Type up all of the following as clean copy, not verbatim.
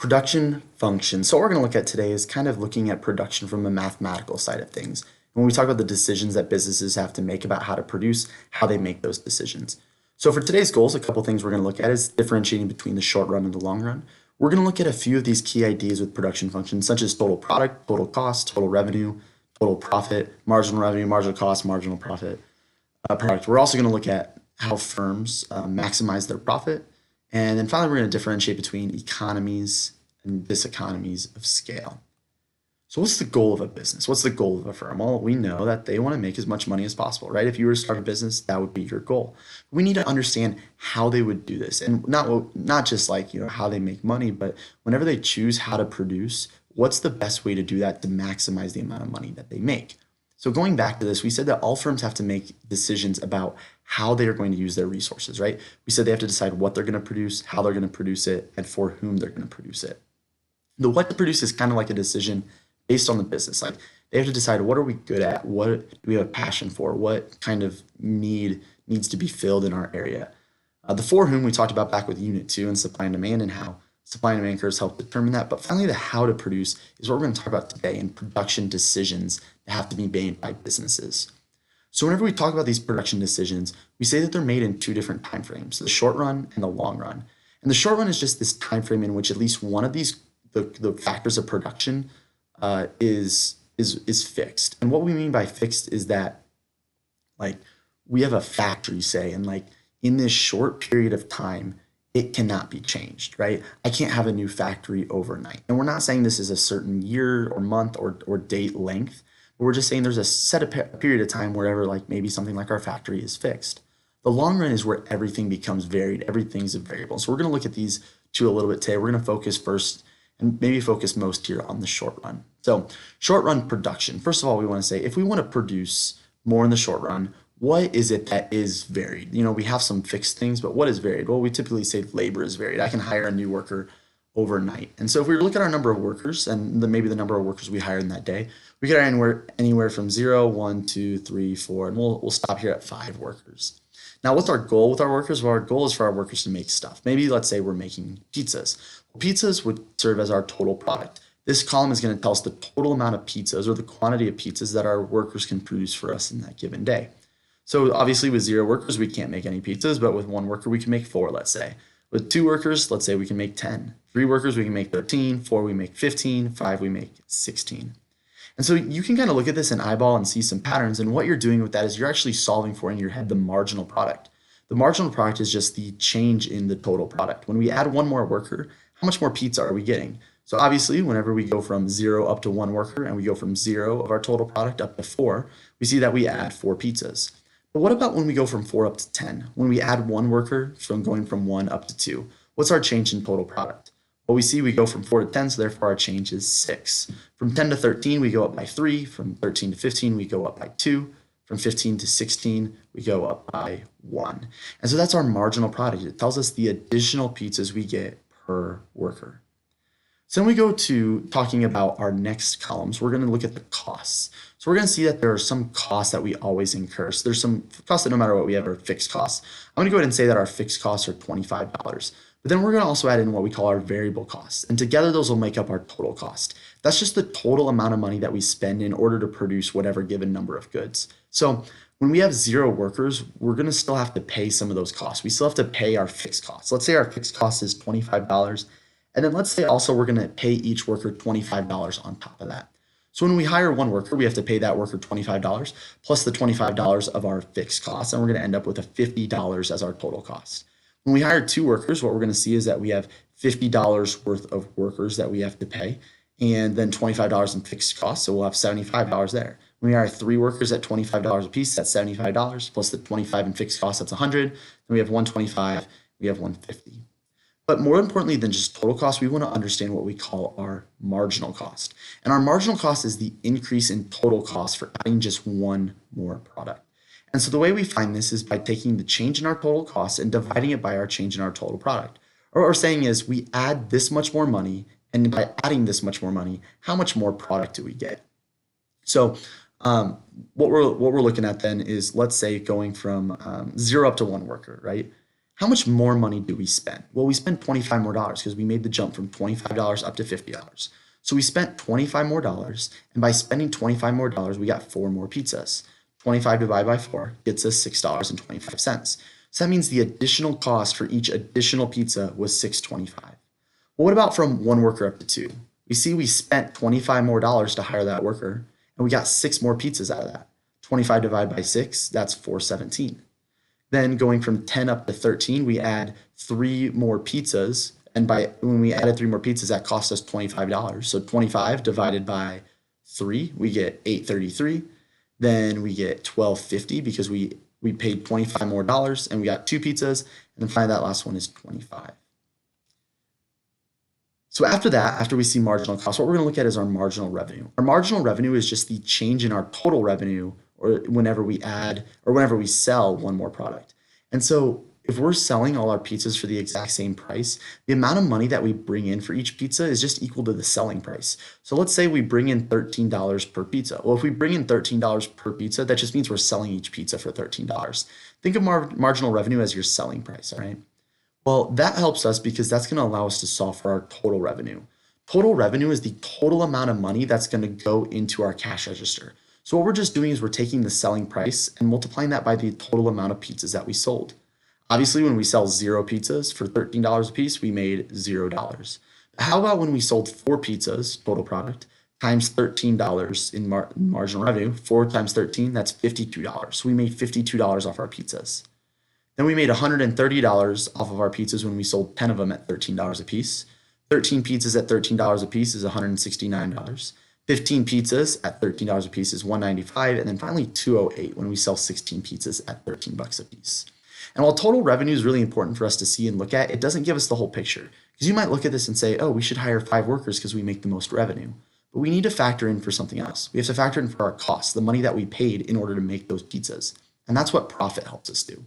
Production function. So what we're going to look at today is kind of looking at production from a mathematical side of things. When we talk about the decisions that businesses have to make about how to produce, how they make those decisions. So for today's goals, a couple things we're going to look at is differentiating between the short run and the long run. We're going to look at a few of these key ideas with production functions, such as total product, total cost, total revenue, total profit, marginal revenue, marginal cost, marginal profit, product. We're also going to look at how firms maximize their profit. And then finally, we're going to differentiate between economies and diseconomies of scale. So what's the goal of a business? What's the goal of a firm? Well, we know that they want to make as much money as possible, right? If you were to start a business, that would be your goal. We need to understand how they would do this, and not just like, how they make money, but whenever they choose how to produce, what's the best way to do that to maximize the amount of money that they make? So going back to this, we said that all firms have to make decisions about how they are going to use their resources, right? We said they have to decide what they're going to produce, how they're going to produce it, and for whom they're going to produce it. The what to produce is kind of like a decision based on the business. Like they have to decide, what are we good at? What do we have a passion for? What kind of need needs to be filled in our area? The for whom we talked about back with Unit 2 and supply and demand, and how supply and demand curves help determine that. But finally, the how to produce is what we're going to talk about today, in production decisions that have to be made by businesses. So whenever we talk about these production decisions, we say that they're made in two different time frames, the short run and the long run. And the short run is just this time frame in which at least one of these, the factors of production is fixed. And what we mean by fixed is that, like, we have a factory, say, and like in this short period of time, it cannot be changed, right? I can't have a new factory overnight. And we're not saying this is a certain year or month or date length, but we're just saying there's a period of time wherever, like, maybe something like our factory is fixed. The long run is where everything becomes varied. Everything's a variable. So we're going to look at these two a little bit today. We're going to focus first and maybe focus most here on the short run. So short run production. First of all, we want to say, if we want to produce more in the short run, what is it that is varied? We have some fixed things, but what is varied? Well, we typically say labor is varied. I can hire a new worker overnight. And so if we look at our number of workers and maybe the number of workers we hire in that day, we could hire anywhere from 0, 1, 2, 3, 4, and we'll stop here at 5 workers. Now, what's our goal with our workers? Well, our goal is for our workers to make stuff. Maybe let's say we're making pizzas. Well, pizzas would serve as our total product. This column is going to tell us the total amount of pizzas, or the quantity of pizzas that our workers can produce for us in that given day. So obviously with 0 workers, we can't make any pizzas, but with 1 worker, we can make 4, let's say. With 2 workers, let's say we can make 10. 3 workers, we can make 13. 4, we make 15. 5, we make 16. And so you can kind of look at this and eyeball and see some patterns. And what you're doing with that is you're actually solving for, in your head, the marginal product. The marginal product is just the change in the total product. When we add 1 more worker, how much more pizza are we getting? So obviously, whenever we go from 0 up to 1 worker, and we go from 0 of our total product up to 4, we see that we add 4 pizzas. But what about when we go from 4 up to 10? When we add 1 worker from going from 1 up to 2, what's our change in total product? Well, we see we go from 4 to 10, so therefore our change is 6. From 10 to 13, we go up by 3. From 13 to 15, we go up by 2. From 15 to 16, we go up by 1. And so that's our marginal product. It tells us the additional pizzas we get per worker. So then we go to talking about our next columns. We're going to look at the costs. So we're going to see that there are some costs that we always incur. So there's some costs that no matter what we have are fixed costs. I'm going to go ahead and say that our fixed costs are $25. But then we're going to also add in what we call our variable costs. And together those will make up our total cost. That's just the total amount of money that we spend in order to produce whatever given number of goods. So when we have 0 workers, we're going to still have to pay some of those costs. We still have to pay our fixed costs. Let's say our fixed cost is $25. And then let's say also we're going to pay each worker $25 on top of that. So when we hire 1 worker, we have to pay that worker $25 plus the $25 of our fixed costs, and we're going to end up with a $50 as our total cost. When we hire 2 workers, what we're going to see is that we have $50 worth of workers that we have to pay, and then $25 in fixed costs, so we'll have $75 there. When we hire 3 workers at $25 a piece, that's $75 plus the 25 in fixed costs, that's 100. Then we have 125, we have 150. But more importantly than just total cost, we want to understand what we call our marginal cost. And our marginal cost is the increase in total cost for adding just 1 more product. And so the way we find this is by taking the change in our total cost and dividing it by our change in our total product. Or what we're saying is we add this much more money, and by adding this much more money, how much more product do we get? So what we're looking at then is, let's say, going from 0 up to 1 worker, right? How much more money do we spend? Well, we spent $25 more because we made the jump from $25 up to $50. So we spent $25 more, and by spending $25 more, we got 4 more pizzas. 25 divided by 4 gets us $6.25. So that means the additional cost for each additional pizza was $6.25. Well, what about from 1 worker up to 2? We see we spent $25 more to hire that worker, and we got 6 more pizzas out of that. 25 divided by 6, that's $4.17. Then going from 10 up to 13, we add 3 more pizzas. And when we added 3 more pizzas, that cost us $25. So 25 divided by 3, we get $8.33. Then we get $12.50 because we paid $25 more and we got 2 pizzas. And then finally, that last one is 25. So after that, after we see marginal cost, what we're going to look at is our marginal revenue. Our marginal revenue is just the change in our total revenue or whenever we add or whenever we sell one more product. And so if we're selling all our pizzas for the exact same price, the amount of money that we bring in for each pizza is just equal to the selling price. So let's say we bring in $13 per pizza. Well, if we bring in $13 per pizza, that just means we're selling each pizza for $13. Think of marginal revenue as your selling price, all right? Well, that helps us because that's going to allow us to solve for our total revenue. Total revenue is the total amount of money that's going to go into our cash register. So what we're just doing is we're taking the selling price and multiplying that by the total amount of pizzas that we sold. Obviously, when we sell 0 pizzas for $13 a piece, we made $0. How about when we sold 4 pizzas, total product, times $13 in marginal revenue? 4 times 13, that's $52. So we made $52 off our pizzas. Then we made $130 off of our pizzas when we sold 10 of them at $13 a piece. 13 pizzas at $13 a piece is $169. 15 pizzas at $13 a piece is $195, and then finally $208 when we sell 16 pizzas at $13 a piece. And while total revenue is really important for us to see and look at, it doesn't give us the whole picture. Because you might look at this and say, oh, we should hire 5 workers because we make the most revenue. But we need to factor in for something else. We have to factor in for our costs, the money that we paid in order to make those pizzas. And that's what profit helps us do.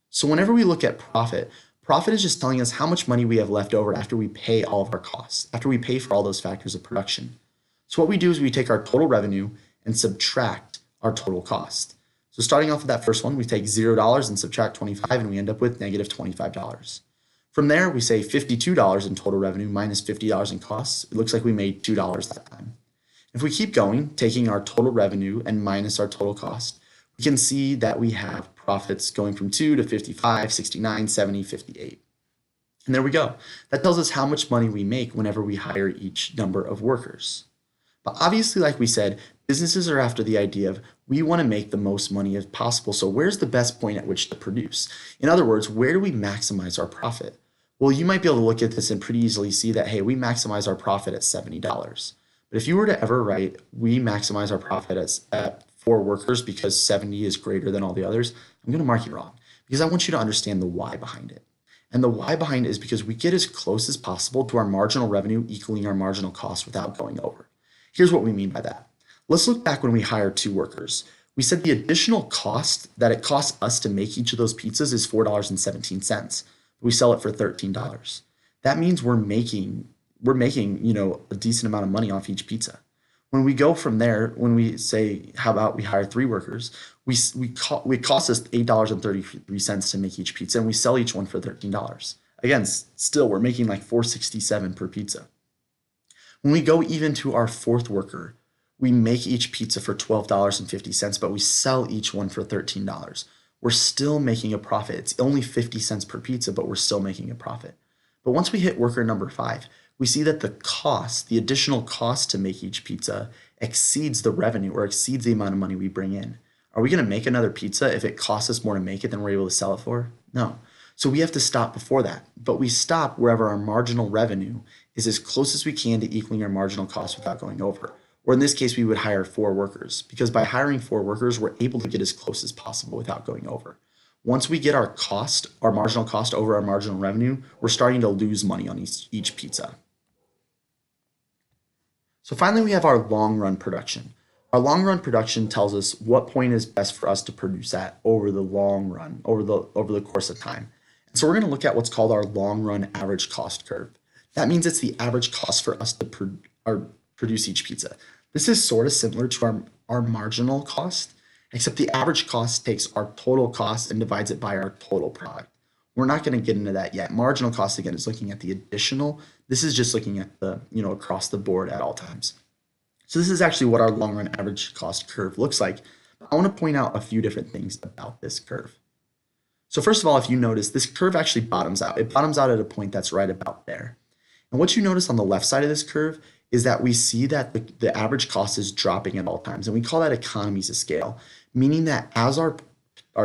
So whenever we look at profit, profit is just telling us how much money we have left over after we pay all of our costs, after we pay for all those factors of production. So what we do is we take our total revenue and subtract our total cost. So starting off with that first one, we take $0 and subtract 25, and we end up with negative $25. From there, we say $52 in total revenue minus $50 in costs. It looks like we made $2 that time. If we keep going, taking our total revenue and minus our total cost, we can see that we have profits going from 2 to 55, 69, 70, 58. And there we go. That tells us how much money we make whenever we hire each number of workers. But obviously, like we said, businesses are after the idea of we want to make the most money as possible. So where's the best point at which to produce? In other words, where do we maximize our profit? Well, you might be able to look at this and pretty easily see that, hey, we maximize our profit at $70. But if you were to ever write, we maximize our profit at 4 workers because 70 is greater than all the others, I'm going to mark you wrong because I want you to understand the why behind it. And the why behind it is because we get as close as possible to our marginal revenue equaling our marginal cost without going over. Here's what we mean by that. Let's look back when we hired 2 workers. We said the additional cost that it costs us to make each of those pizzas is $4.17. We sell it for $13. That means we're making, a decent amount of money off each pizza. When we go from there, when we say, how about we hire 3 workers, it costs us $8.33 to make each pizza, and we sell each one for $13. Again, still, we're making like $4.67 per pizza. When we go even to our 4th worker, we make each pizza for $12.50, but we sell each one for $13. We're still making a profit. It's only 50 cents per pizza, but we're still making a profit. But once we hit worker number 5, we see that the additional cost to make each pizza exceeds the revenue or exceeds the amount of money we bring in. Are we going to make another pizza if it costs us more to make it than we're able to sell it for? No. So we have to stop before that. But we stop wherever our marginal revenue is as close as we can to equaling our marginal cost without going over. Or in this case, we would hire 4 workers because by hiring 4 workers, we're able to get as close as possible without going over. Once we get our marginal cost over our marginal revenue, we're starting to lose money on each pizza. So finally, we have our long run production. Our long run production tells us what point is best for us to produce at over the long run, over the course of time. And so we're going to look at what's called our long run average cost curve. That means it's the average cost for us to produce each pizza. This is sort of similar to our marginal cost, except the average cost takes our total cost and divides it by our total product. We're not going to get into that yet. Marginal cost, again, is looking at the additional. This is just looking at the, across the board at all times. So this is actually what our long run average cost curve looks like. I want to point out a few different things about this curve. So first of all, if you notice, this curve actually bottoms out. It bottoms out at a point that's right about there. And what you notice on the left side of this curve is that we see that the average cost is dropping at all times. And we call that economies of scale, meaning that as our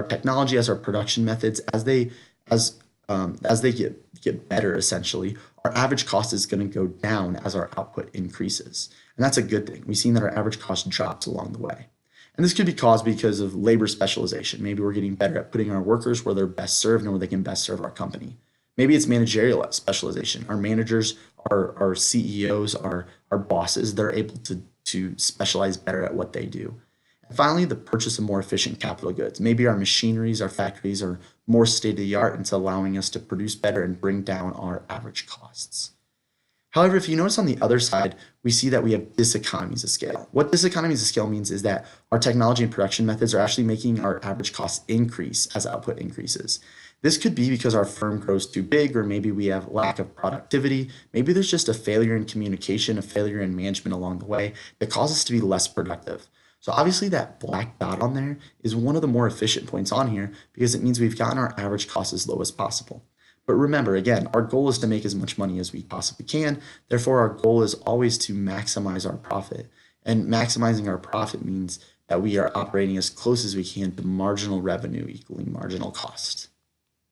technology, as our production methods, as they get better, essentially, our average cost is going to go down as our output increases. And that's a good thing. We've seen that our average cost drops along the way. And this could be caused because of labor specialization. Maybe we're getting better at putting our workers where they're best served and where they can best serve our company. Maybe it's managerial specialization. Our managers, our CEOs, our bosses, they're able to specialize better at what they do. And finally, the purchase of more efficient capital goods. Maybe our machineries, our factories are more state-of-the-art, and it's allowing us to produce better and bring down our average costs. However, if you notice on the other side, we see that we have diseconomies of scale. What diseconomies of scale means is that our technology and production methods are actually making our average cost increase as output increases. This could be because our firm grows too big, or maybe we have lack of productivity. Maybe there's just a failure in communication, a failure in management along the way that causes us to be less productive. So obviously that black dot on there is one of the more efficient points on here because it means we've gotten our average cost as low as possible. But remember, again, our goal is to make as much money as we possibly can. Therefore, our goal is always to maximize our profit. And maximizing our profit means that we are operating as close as we can to marginal revenue equaling marginal cost.